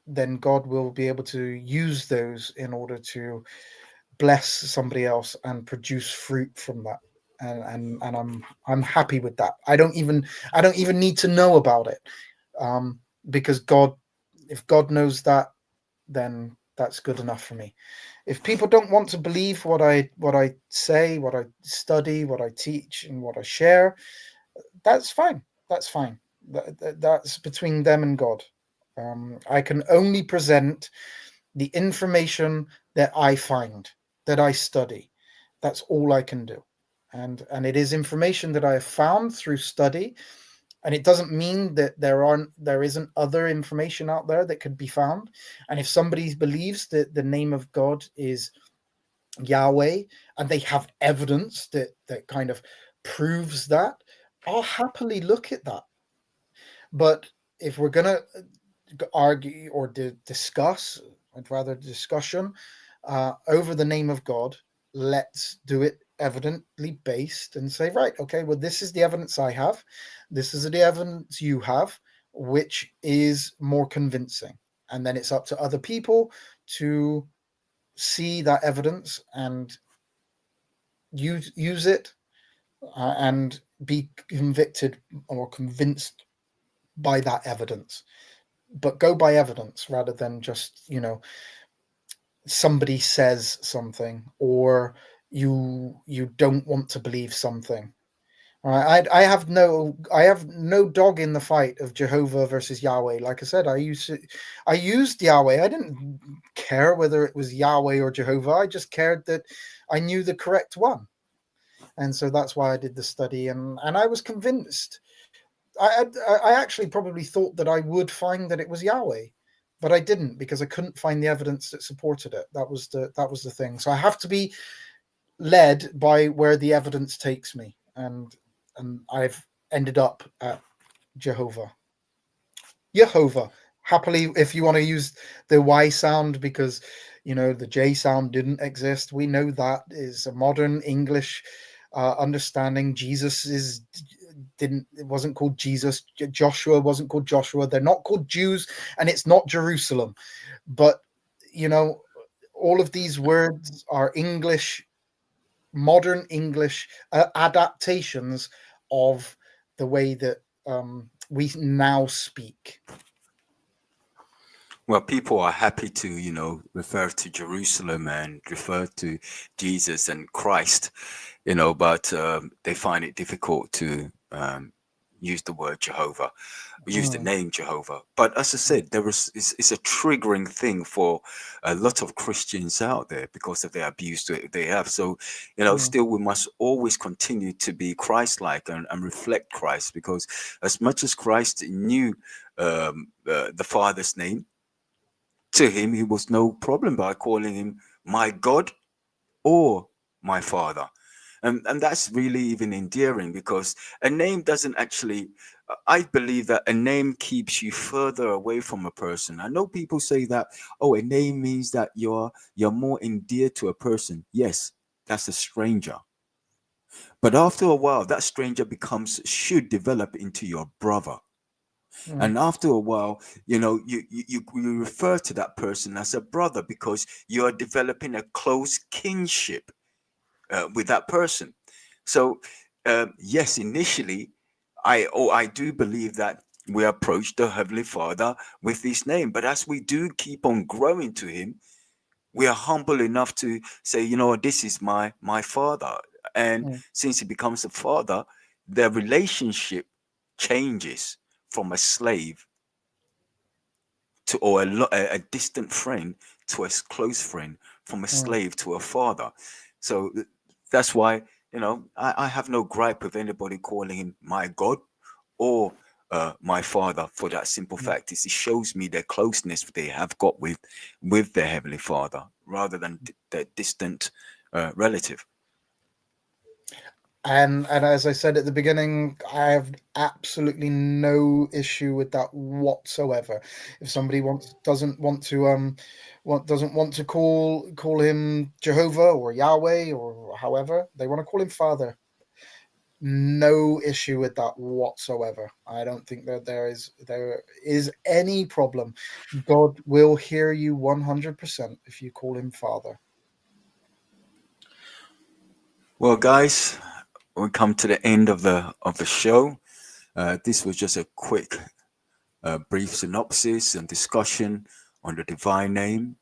then God will be able to use those in order to bless somebody else and produce fruit from that. and I'm happy with that. I don't even need to know about it, because God, if God knows that, then that's good enough for me. If people don't want to believe what I say, what I study, what I teach, and what I share, that's fine. That's fine. That's between them and God. I can only present the information that I find, that I study. That's all I can do. And it is information that I have found through study. And it doesn't mean that there isn't other information out there that could be found. And if somebody believes that the name of God is Yahweh, and they have evidence that kind of proves that, I'll happily look at that. But if we're gonna argue or discuss, I'd rather discussion over the name of God, let's do it evidently based and say, right, okay, well, this is the evidence I have, this is the evidence you have, which is more convincing. And then it's up to other people to see that evidence and use it, and be convicted or convinced by that evidence. But go by evidence rather than just, somebody says something, or you don't want to believe something. All right, I have no dog in the fight of Jehovah versus Yahweh. Like I said, I used Yahweh. I didn't care whether it was Yahweh or Jehovah. I just cared that I knew the correct one. And so that's why I did the study, and I was convinced. I actually probably thought that I would find that it was Yahweh, but I didn't, because I couldn't find the evidence that supported it. That was the thing. So I have to be led by where the evidence takes me, and I've ended up at Jehovah. Jehovah. Happily, if you want to use the Y sound, because the J sound didn't exist. We know that is a modern English understanding. Jesus is didn't it wasn't called Jesus. Joshua wasn't called Joshua. They're not called Jews, and it's not Jerusalem. But you know, all of these words are English, modern English adaptations of the way that we now speak.
Well, people are happy to, refer to Jerusalem and refer to Jesus and Christ, but they find it difficult to use the word Jehovah, use the
Mm,
name Jehovah. But as I said, it's a triggering thing for a lot of Christians out there because of the abuse that they have. So,
mm,
still we must always continue to be Christ-like and reflect Christ, because as much as Christ knew the Father's name, to him, he was no problem by calling him my God or my Father. And that's really even endearing, because a name doesn't actually, I believe that a name keeps you further away from a person. I know people say that, oh, a name means that you're more endeared to a person. Yes, that's a stranger. But after a while, that stranger should develop into your brother.
mm,
And after a while, you refer to that person as a brother, because you are developing a close kinship with that person. So yes, initially, I do believe that we approach the Heavenly Father with this name, but as we do keep on growing to Him, we are humble enough to say, this is my Father. And
mm,
since He becomes a father, the relationship changes from a slave to, or a distant friend to a close friend, from a
mm,
slave to a father. So that's why, I have no gripe with anybody calling him my God or my father, for that simple
mm.
fact is it shows me their closeness they have got with their heavenly father, rather than their distant relative.
And as I said at the beginning, I have absolutely no issue with that whatsoever. If somebody doesn't want to call him Jehovah or Yahweh or however they want to call him Father, no issue with that whatsoever. I don't think that there is any problem. God will hear you 100% if you call him Father.
Well, guys, we come to the end of the show. This was just a quick, brief synopsis and discussion on the divine name.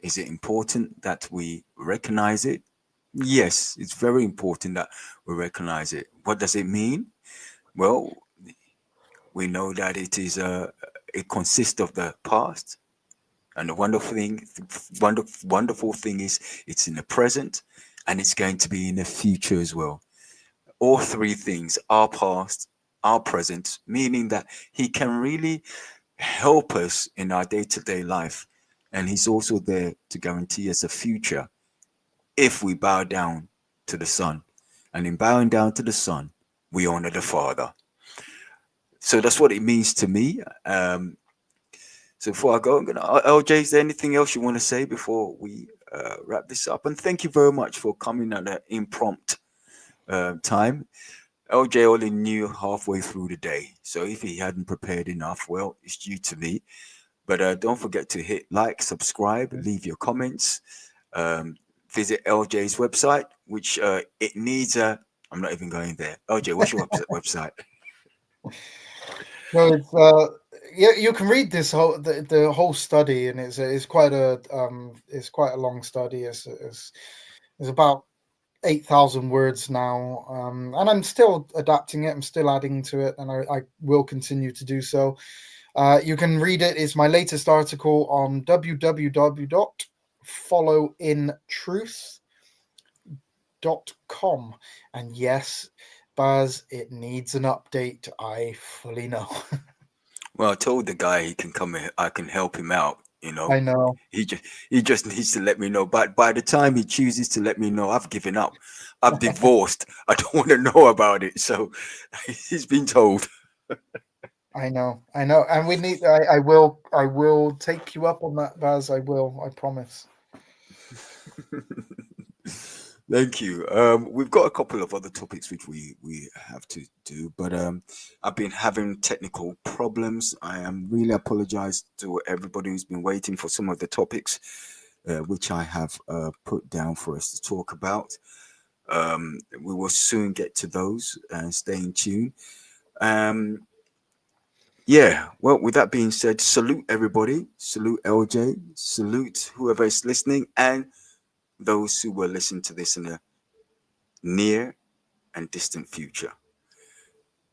Is it important that we recognize it? Yes, it's very important that we recognize it. What does it mean? Well, we know that it consists of the past, and the wonderful thing is it's in the present, and it's going to be in the future as well. All three things, our past, our present, meaning that he can really help us in our day-to-day life, and he's also there to guarantee us a future if we bow down to the Son. And in bowing down to the Son, we honor the Father. So that's what it means to me. So before I go, I'm gonna LJ, is there anything else you want to say before we wrap this up? And thank you very much for coming at an impromptu time. LJ only knew halfway through the day, so if he hadn't prepared enough, well, it's due to me. But don't forget to hit like, subscribe, leave your comments, um, visit LJ's website, which it needs a. I'm not even going there. LJ, what's your website?
No, it's yeah, you can read this the whole study, and it's quite a long study. It's about 8,000 words now, and I'm still adapting it. I'm still adding to it, and I will continue to do so. You can read it. It's my latest article on www.followintruth.com. And yes, Baz, it needs an update. I fully know.
Well, I told the guy he can come. I can help him out.
I know.
He just he just needs to let me know. But by the time he chooses to let me know, I've given up. I've divorced. I don't want to know about it. So he's been told.
I know. I know. And we need. I will take you up on that, Baz. I will. I promise.
Thank you. We've got a couple of other topics which we have to do, but I've been having technical problems. I am really apologize to everybody who's been waiting for some of the topics which I have put down for us to talk about. We will soon get to those and stay in tune. Um, yeah, well, with that being said, salute everybody, salute LJ, salute whoever is listening, and those who will listen to this in the near and distant future.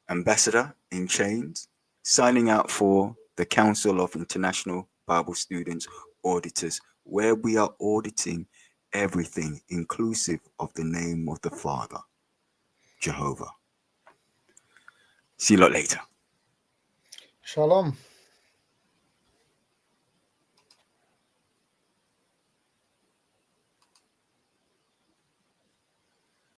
Ambassador in Chains, signing out for the Council of International Bible Students Auditors, where we are auditing everything inclusive of the name of the Father, Jehovah. See you lot later.
Shalom.